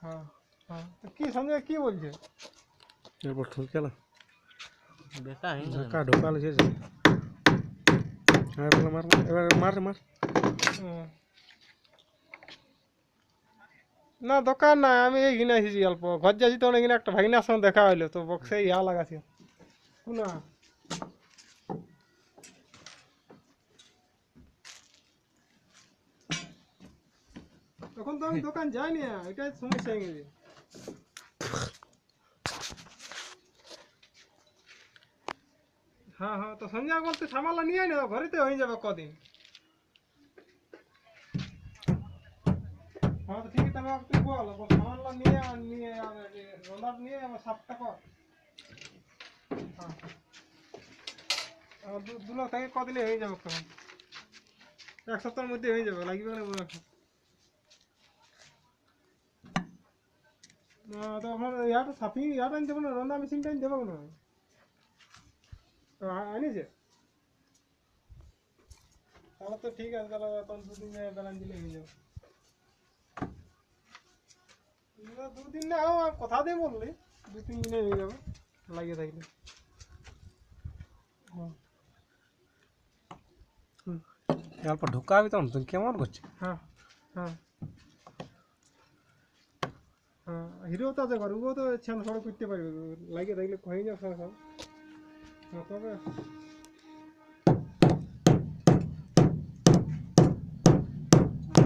হ্যাঁ হ্যাঁ তো কি সঞ্জয় কি বলছে এরপর ঠুকেলা বেকা হয়ে গেল ঢোকা ঢোকা লেগেছে হ্যাঁ বলে মার এবার মার মার না দোকান নাই আমি এই কিনে এসেছি অল্প ঘর যাচ্ছি তো অনেক একটা ভাগিনার সঙ্গে দেখা হইলো তো বক্সে ইয়া লাগাছি কোনা তখন তো আমি দোকান যাইনি এটাই সমস্যা হয়ে গেছে হ্যাঁ হ্যাঁ তো সঞ্জয় বলতে সামানটা নিয়ে আয় না ঘরেতে হয়ে যাবে কদিন হ্যাঁ তো ঠিক আছে তাহলে তুই বল সামানটা নিয়ে রোলার নিয়ে আমার সাতটা কর হ্যাঁ দুলো থেকে কদিনে হয়ে যাবে তখন এক সপ্তাহের মধ্যে হয়ে যাবে লাগবে না বলে তখন ইয়াটা সাফি ইয়াটা আনতে পারো না রন্ধা মেশিনটা আনতে পারবো না আনিছে তাহলে তো ঠিক আছে তাহলে তখন দুদিন বেলান দিলে হয়ে যাবে দুদিন না কথা দিয়ে বললি 2-3 দিনে হয়ে যাবে লাগিয়ে থাকলে এরপর ঢোকাবি তখন তুই কেমন করছিস হ্যাঁ হ্যাঁ হ্যাঁ হিরো তো আছে ঘর ও তো ছড় করতে পারবে লাগিয়ে থাকলে হয়ে যাবে সব হ্যাঁ তবে